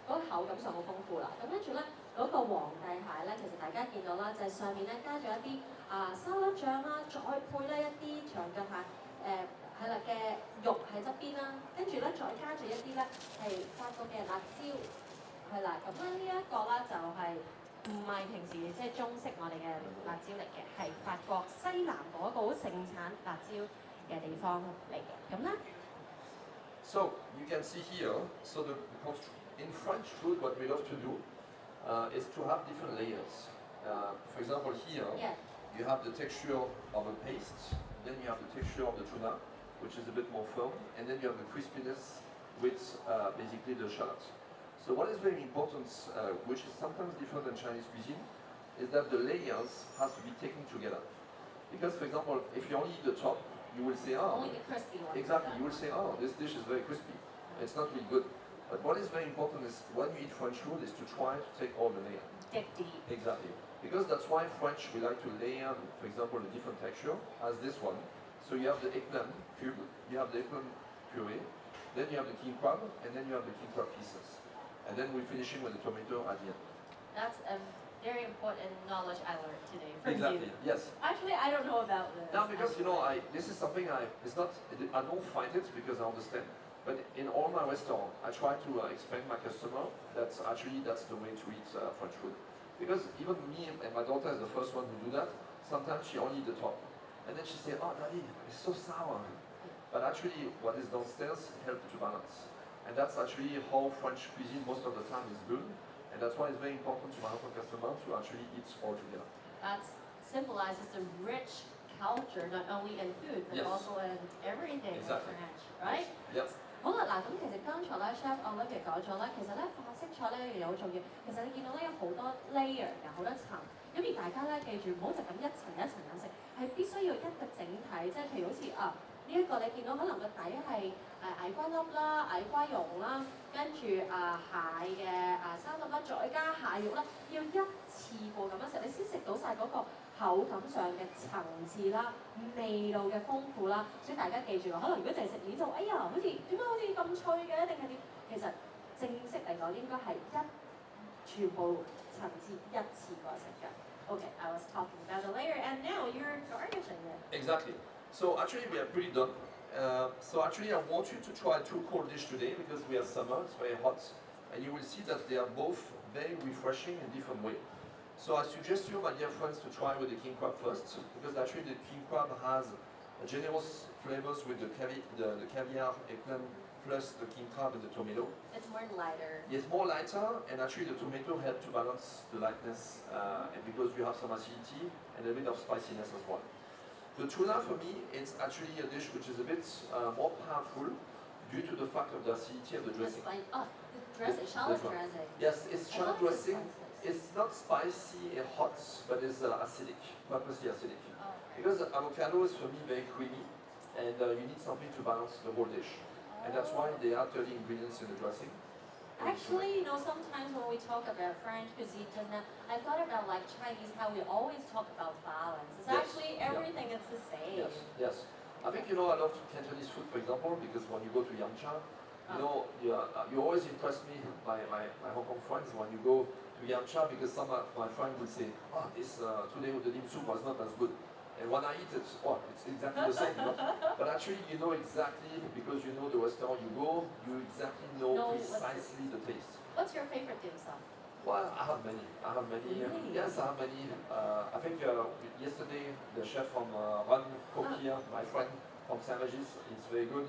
嗰個口感上好豐富啦。咁跟住咧嗰個皇帝蟹咧，其實大家見到啦，就係上面咧加咗一啲沙律醬啦，再配咧一啲長腳蟹係啦嘅肉喺側邊啦，跟住咧再加咗一啲咧係法國嘅辣椒，係啦，咁咧呢一個咧就係唔係平時即係中式我哋嘅辣椒嚟嘅，係法國西南嗰個好盛產辣椒嘅地方嚟嘅，咁咧。So you can see here, so in French food, what we love to do is to have different layers. For example, here Yeah. you have the texture of a paste, then you have the texture of the tuna, which is a bit more firm, and then you have the crispiness with basically the shallot. So what is very important, which is sometimes different than Chinese cuisine, is that the layers has to be taken together. Because, for example, if you only eat the top, you will say, oh, Only the crispy one. exactly, you will say, oh, this dish is very crispy. It's not really good. But what is very important is when you eat French food is to try to take all the layer. Dig deep. Exactly. Because that's why French we like to layer, for example, a different texture as this one. So you have the eggplant cube, you have the eggplant puree, then you have the king crab, and then you have the king crab pieces. And then we're finishing with the tomato at the end. That's a very important knowledge I learned today from Exactly. you. Yes. Actually, I don't know about this. Now, because this is something I don't fight it because I understand. But in all my restaurants, I try to explain my customer that actually that's the way to eat French food. Because even me and my daughter is the first one who do that. Sometimes she only eat the top, and then she say, "Oh, Daddy, it's so sour." But actually, what is downstairs helps to balance, and that's actually how French cuisine most of the time is good. And that's why it's very important to my customer to actually eat all together. That symbolizes the rich culture, not only in food, but Yes. also in everything Exactly. in French, right? Yes. 好啦，嗱咁其實剛才咧 Chef Olivier 講咗啦，其實咧法式菜咧又好重要。其實你見到咧有好多 layer 嘅，好多層。咁而大家咧記住，唔好就咁一層一層咁食，係必須要一個整體，即係譬如好似呢一個你見到可能個底係矮瓜粒啦、矮瓜蓉啦，跟住蟹嘅三粒啦，再加蟹肉啦，要一次過咁樣食，你先食到晒嗰個口感上嘅層次啦、味道嘅豐富啦。所以大家記住可能如果淨係食面就哎呀，好似點解好似咁脆嘅，定係點？其實正式嚟講應該係全部層次一次過食嘅。Okay, I was talking about the layer, and now you're garnishing it. Exactly. So actually we are pretty done. So actually I want you to try two cold dishes today because we are summer, it's very hot, and you will see that they are both very refreshing in different way. So I suggest you, my dear friends, to try with the king crab first, because actually the king crab has generous flavors with the caviar, eggplant, plus the king crab and the tomato. It's more lighter. It's more lighter, and actually the tomato helps to balance the lightness, and because you have some acidity and a bit of spiciness as well. The tuna for me, it's actually a dish which is a bit more powerful due to the fact of the acidity of the dressing. The dressing, shallot dressing. Yes, it's I shallot love the dressing. spices. It's not spicy and hot, but it's acidic, purposely acidic. Oh, okay. Because avocado is for me very creamy, and you need something to balance the whole dish. And that's why they are 30 ingredients in the dressing. Actually, sometimes when we talk about French cuisine, I thought about like Chinese, how we always talk about balance. It's Yes, actually yeah. everything is the same. Yes, yes. I think I love Cantonese food, for example, because when you go to Yamcha, you always impress me by Hong Kong friends when you go to Yamcha, because some of my friends will say, "Oh, this today the dim sum was not as good." And when I eat it, it's exactly the same. But actually, you know exactly, because you know the restaurant you go, you exactly know precisely the taste. What's your favorite dim sum? Well, I have many. Really? Yes, I have many. I think yesterday the chef from Ran cooked here, my friend from Saint Regis, is very good.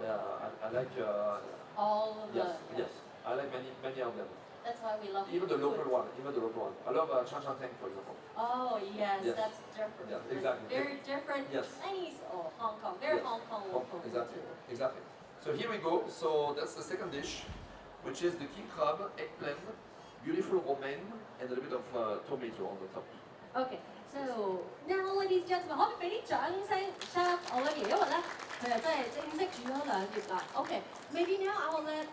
I like. All of Yes, the. yes. I like many of them. That's why we love Even the food. local one. I love Chan Chan Teng, for example. Oh yes, Yes. that's different. Yeah, exactly. Very different Yes. Chinese or Hong Kong. Very Yes. Hong Kong local food Exactly. too. Exactly. So here we go. So that's the second dish, which is the king crab, eggplant, beautiful romaine, and a little bit of tomato on the top. Okay, so now ladies and gentlemen，可唔可以俾啲掌聲 Chef Olivier？因為咧佢又真係正式煮咗兩碟啦。Okay, maybe now I will let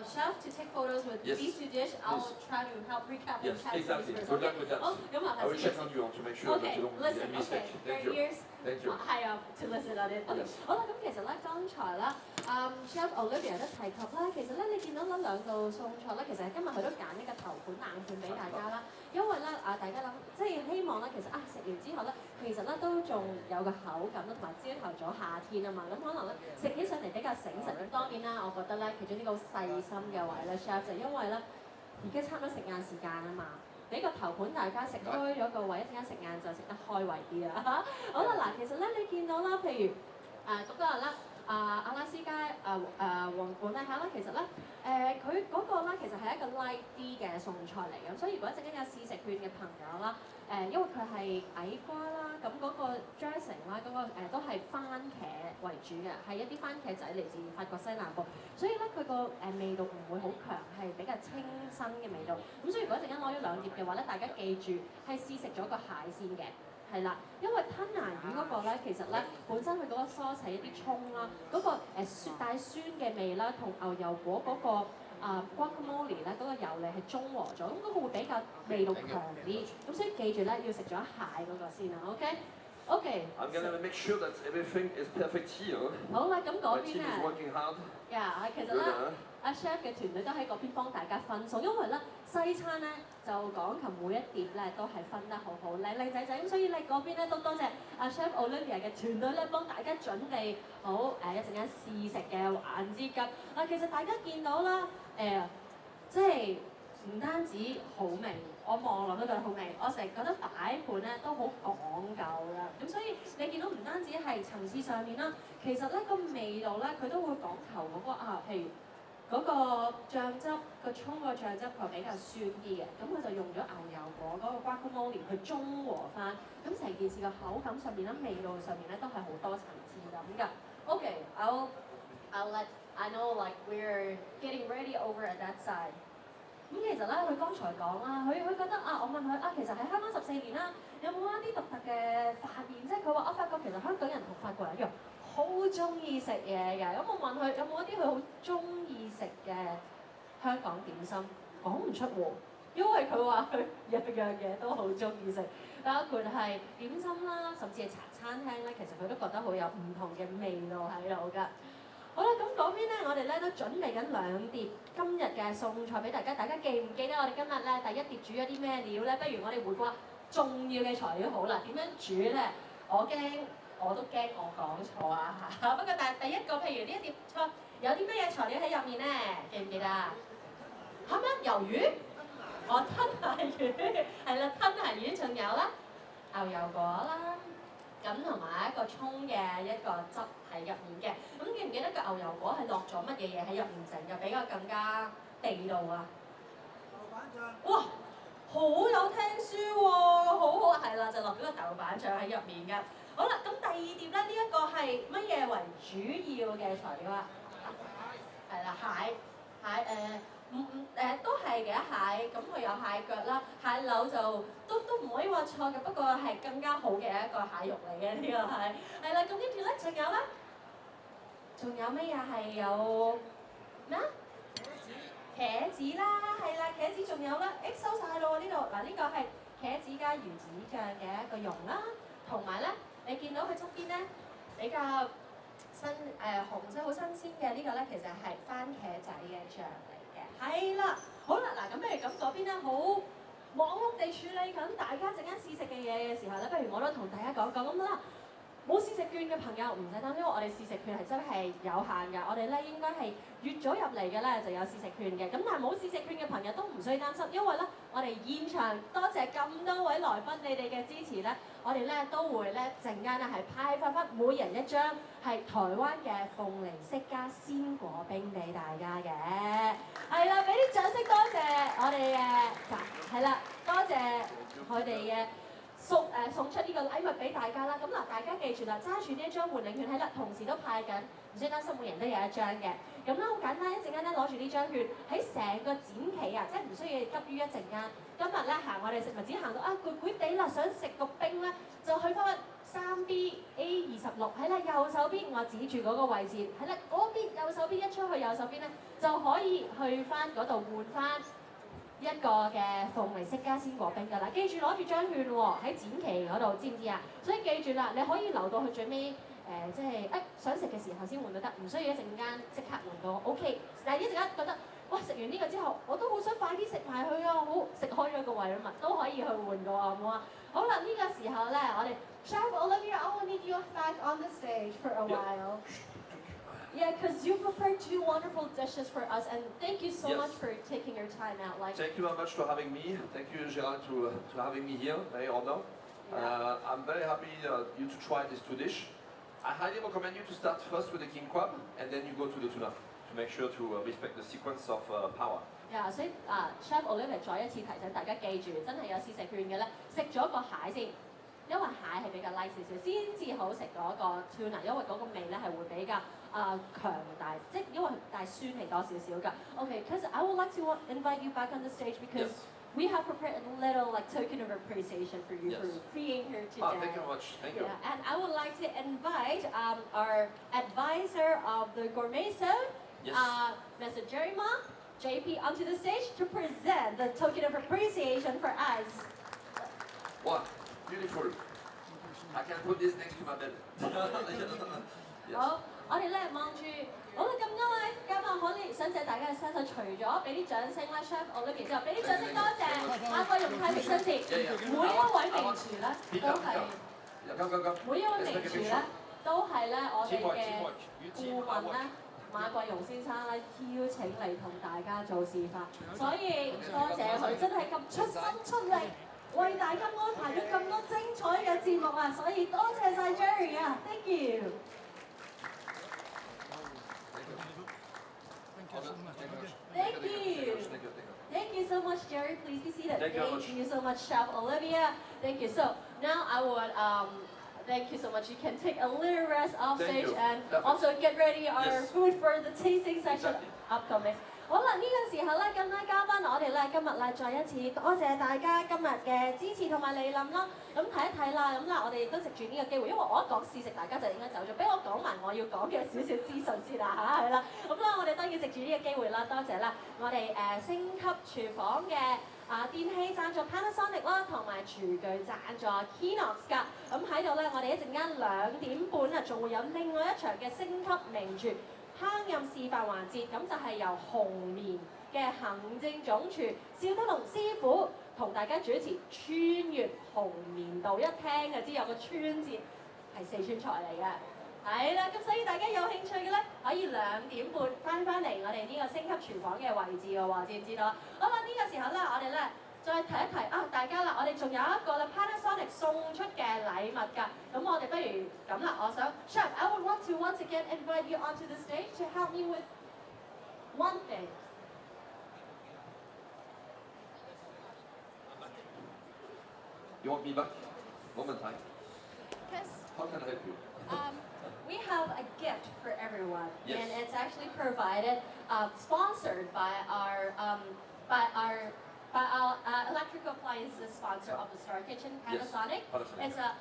Chef to take photos with Yes. these two dishes. I will try to help recap Yes, and chat exactly. first. Good luck with that. 好，咁啊， I will check on you to make sure that Okay, you don't make listen. any mistake. Okay, Thank your you. ears. Thank you. 係啊，to listen on it. Okay, Yes. 好啦，咁其實咧剛才啦，Chef Olivier 都提及啦，其實咧你見到咧兩道餸菜咧，其實今日佢都揀一個頭盤冷盤俾大家啦，因為咧大家諗即係希望咧，其實食完之後咧，其實咧都仲有個口感啦，同埋朝頭早夏天啊嘛，咁可能咧食起上嚟比較醒神。咁當然啦，我覺得咧其中呢個細心嘅位咧 ，Chef 就因為咧而家差唔多食晏時間啊嘛。俾個頭盤大家食開咗個位，一陣間食晏就食得開胃啲啦。好啦，嗱，其實咧你見到啦，譬如嗰個啦，阿拉斯加皇冠咧嚇啦，其實咧佢嗰個咧其實係一個 light 啲嘅餸菜嚟嘅，所以如果一陣間有試食券嘅朋友啦，因為佢係矮瓜啦，咁嗰個 dressing 啦，嗰個都係番茄為主嘅，係一啲番茄仔嚟自法國西南部，所以咧佢個味道唔會好強，係比較清新嘅味道。咁所以如果一陣間攞咗兩碟嘅話咧，大家記住係試食咗個蟹先嘅。係啦，因為吞拿魚嗰個咧，其實咧本身佢嗰個蔬菜一啲葱啦，嗰、個帶酸嘅味啦，同牛油果嗰、個係中和咗，咁嗰個會比較味道強啲。咁所以記住咧，要食咗蟹嗰個先啊 ，OK？OK。I'm gonna make sure that everything is perfect here. 好啦，咁嗰 My 邊 team 咧 is working hard. 其實 Good, 咧。 huh? 阿 chef 嘅團隊都喺嗰邊幫大家分餸，因為咧西餐咧就講求每一碟咧都係分得好好，靚靚仔仔咁，所以咧嗰邊咧都多謝阿 chef Olivier 嘅團隊咧幫大家準備好一陣間試食嘅環節㗎。其實大家見到啦，即係唔單止好味，我望落都覺得好味，我成日覺得擺盤咧都好講究㗎。咁所以你見到唔單止係層次上面啦，其實咧個味道咧佢都會講求嗰個譬如。嗰個醬汁，個葱個醬汁佢比較酸啲嘅，咁佢就用咗牛油果嗰個 guacamole 去中和翻，咁成件事個口感上面啦、味道上面咧都係好多層次咁㗎。I'll let I know like we're getting ready over at that side。咁其實咧，佢剛才講啦，佢覺得我問佢其實喺香港14年啦，有冇一啲獨特嘅發現？即係佢話發覺其實香港人同法國人一樣。好中意食嘢嘅，咁我問佢有冇一啲佢好中意食嘅香港點心，講唔出喎，因為佢話佢樣樣嘢都好中意食，包括係點心啦，甚至係茶餐廳咧，其實佢都覺得好有唔同嘅味道喺度㗎。好啦，咁嗰邊咧，我哋咧都準備緊2碟今日嘅餸菜俾大家，大家記唔記得我哋今日咧第1碟煮咗啲咩料咧？不如我哋回顧重要嘅材料好啦，點樣煮咧？我都驚我講錯不過但係第一個，譬如呢一碟菜有啲咩嘢材料喺入面咧？記唔記得啊？係咩？魷魚？吞拿魚，係啦，吞拿魚，仲有啦牛油果啦，咁同埋一個葱嘅一個汁喺入面嘅。咁記唔記得個牛油果係落咗乜嘢嘢喺入面整嘅比較更加地道啊？豆瓣醬。哇！好有聽書喎，好係啦，就落咗個豆瓣醬喺入面㗎。好啦，咁第2碟咧，呢一個係乜嘢為主要嘅材料啊？係啦，蟹都係嘅蟹，咁佢有蟹腳啦，蟹柳就都唔可以話錯嘅，不過係更加好嘅一個蟹肉嚟嘅呢個係啦，咁跟住咧仲有咩啊？係有咩啊？茄子啦，係啦，茄子仲有啦，收晒咯喎呢度，嗱呢個係茄子加魚子醬嘅一個蓉啦，同埋咧。你見到佢側邊咧比較紅色好新鮮嘅呢個咧，其實係番茄仔嘅醬嚟嘅。係啦，好啦，嗱咁不如咁嗰邊咧好忙碌地處理緊大家陣間試食嘅嘢嘅時候咧，不如我都同大家講講咁啦。冇試食券嘅朋友唔使擔心，因為我哋試食券係真係有限㗎。我哋咧應該係越早入嚟嘅咧就有試食券嘅。咁但係冇試食券嘅朋友都唔需要擔心，因為咧我哋現場多謝咁多位來賓你哋嘅支持咧，我哋咧都會咧陣間咧係派發翻每人1張係台灣嘅鳳梨釋迦鮮果冰俾大家嘅。係啦，俾啲掌聲多謝我哋係啦，多謝佢哋嘅。送出呢個禮物俾大家啦，咁嗱大家記住啦，揸住呢一張換領券係啦，同時都派緊，唔需要擔心每人都有1張嘅。咁咧好簡單，一陣間咧攞住呢張券喺成個展期即係唔需要急於一陣間。今日咧行我哋食物展行到攰攰地啦，想食個冰咧，就去翻3BA26，係啦，右手邊我指住嗰個位置，係啦，嗰邊右手邊一出去右手邊咧就可以去翻嗰度換翻一個嘅鳳梨釋迦鮮果冰㗎啦，記住攞住張券喎，喺展期嗰度，知唔知啊？所以記住啦，你可以留到去最尾即係想食嘅時候先換都得，唔需要一陣間即刻換到 OK。但係一陣間覺得哇食完呢個之後，我都好想快啲食埋佢啊，好食開咗個胃啊嘛，都可以去換㗎喎，好唔好啊？好啦，呢個時候咧，我哋 Chef Olivier, I will need you back on the stage for a while. Yeah, because you prepared 2 wonderful dishes for us, and thank you so much for taking your time out. Thank you very much for having me. Thank you, Gérald, to having me here. Very honored. Yeah. I'm very happy you to try these 2 dishes. I highly recommend you to start first with the king crab, and then you go to the tuna to make sure to respect the sequence of power. Yeah, 所以Chef Olivier 再一次提醒大家記住，真係有試食券嘅咧，食咗個蟹先。因為蟹係比較 light 少少，先至好食嗰個 tuna， 因為嗰個味咧係會比較強大，即係因為帶酸味多少少㗎。Okay, because I would like to invite you back on the stage because we have prepared a little token of appreciation for you for being here today. Thank you very much. Thank you. Yeah, and I would like to invite our advisor of the gourmet zone, Mr. Jerry Ma. JP onto the stage to present the token of appreciation for us. Wow, beautiful. I can put this next to my bed. Yes. 好，我哋咧望住，好啦，咁多位嘉賓可以想借大家嘅身手，除咗俾啲掌聲啦 ，Chef Olivier 之後，俾啲掌聲多謝阿貴容太平紳士，每一位名廚咧都係，每一位名廚咧都係咧我哋嘅顧問咧。馬貴容先生咧邀請嚟同大家做示範，所以多謝佢真係咁出心出力，為大家安排咗咁多精彩嘅節目啊！所以多謝晒 Jerry 啊 ，thank you。Thank you. Thank you so much, Jerry. Please be seated. Thank you so much, Chef Olivia. Thank you. So now I would thank you so much. You can take a little rest off stage and also get ready our food for the tasting section upcoming. 好啦，呢個時候咧，咁多嘉賓，我哋咧今日咧再一次多謝大家今日嘅支持同埋嚟臨啦。咁睇一睇啦，咁啦，我哋亦都藉住呢個機會，因為我一講試食，大家就應該走咗，俾我講埋我要講嘅少少資訊先啦嚇，係啦。咁啦，我哋當然藉住呢個機會啦，多謝啦，我哋星級廚房嘅電器贊助 Panasonic 啦，同埋廚具贊助 Kinox 㗎。咁喺度咧，我哋一陣間2點半啊，仲會有另外一場嘅星級名廚烹飪示範環節，咁就係由紅棉嘅行政總廚邵德龍師傅同大家主持穿越紅棉道，一聽就知有個川字係四川菜嚟嘅。係啦，咁所以大家有興趣嘅咧，可以2點半翻嚟我哋呢個星級廚房嘅位置嘅喎，知唔知道？好啦，呢個時候咧，我哋咧再提一提啊，大家啦，我哋仲有一個咧 Panasonic 送出嘅禮物㗎。咁我哋不如咁啦，我想 Chef, I would want to once again invite you onto the stage to help me with one thing. You want me back? Moment time. Yes. How can I help you? We have a gift for everyone, Yes. and it's actually provided, sponsored by our electrical appliances sponsor of the Star Kitchen, Panasonic. Yes. Panasonic. It's a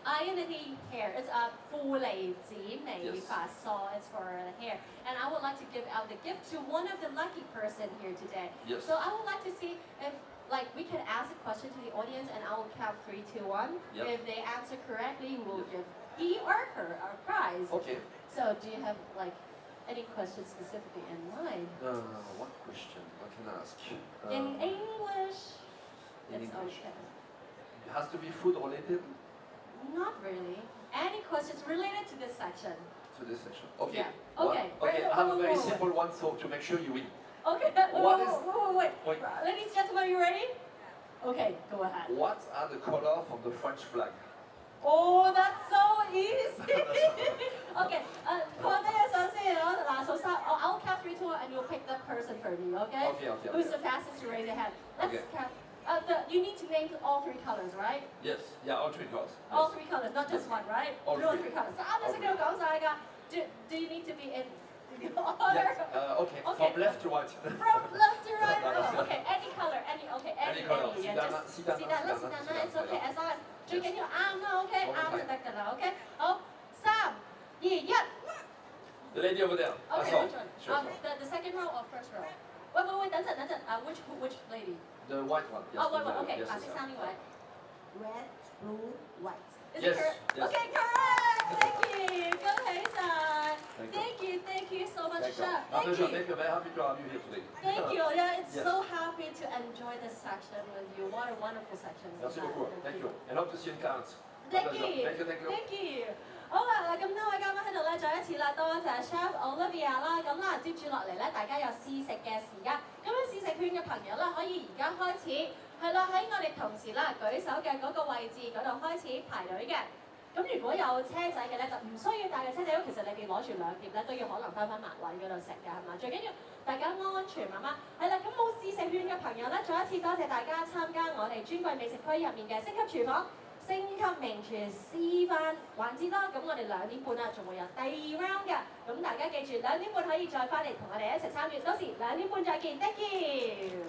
Ionity hair. It's a 負離子美髮 so it's for the hair. And I would like to give out the gift to one of the lucky person here today. Yes. So I would like to see if we can ask a question to the audience, and I will count 3, 2, 1. Yep. If they answer correctly, we'll give he or her a prize. Okay. So do you have any questions specifically in mind? What question? What can I ask? In English, in it's English. okay. It has to be food related Not really. Any questions related to this section? to this section. Okay. Yeah. Okay. Okay. I have a very simple one, so to make sure you win. Okay. Wait. Ladies and gentlemen, are you ready? Okay, go ahead. What are the colors of the French flag? Oh, that's so easy. Okay. 我哋首先嗱，數3，I'll count 3, 2, 1, and you'll pick the person for me. Okay? Okay. Who's the fastest to raise your hand? Let's Okay. count. You need to name all 3 colors, right? Yes. Yeah, all 3 colors. All 3 colors, not just one, right? All All three. 3 colors. 3隻色都講晒㗎。Do you need to be in order? Yes. Okay. Okay. From left to right. From left to right. Oh, okay. Any color, any color. Any color.是但啦，it's okay. As long as 最緊要啱啦，OK，啱就得㗎啦，OK。好，3、2、1。The lady over there. Okay, Sure. which one? The second row or first row? Wait, 等陣。Which lady? The white one. Yes. White one. Okay, Yes, 白色衫呢位。 Red, blue, white. Is Yes, it correct? yes. Okay, correct. Thank you. 恭喜晒。 Thank you so much, Thank you. Chef. My pleasure. Thank you. Thank you. Very happy to have you here today. Thank you. Yeah, it's Yes. so happy to enjoy this section with you. What a wonderful section. Merci beaucoup. Thank you. And hope to see you in Clarence. My Thank pleasure. you. Thank you. Thank you. 好啦，咁多位嘉賓喺度咧，再一次啦，多謝 Chef Olivia 啦。咁啦，接住落嚟咧，大家有試食嘅時間。咁樣試食券嘅朋友啦，可以而家開始係啦，喺我哋同時啦舉手嘅嗰個位置嗰度開始排隊嘅。咁如果有車仔嘅咧，就唔需要帶嘅車仔，因為其實你哋攞住2碟咧，都要可能翻埋位嗰度食㗎，係嘛？最緊要大家安全媽媽。係啦，咁冇試食券嘅朋友咧，再一次多謝大家參加我哋尊貴美食區入面嘅星級廚房。星級名廚示範環節啦，咁我哋2點半啦，仲會有第2 round 嘅，咁大家記住2點半可以再翻嚟同我哋一齊參與，到時2點半再見 ，thank you。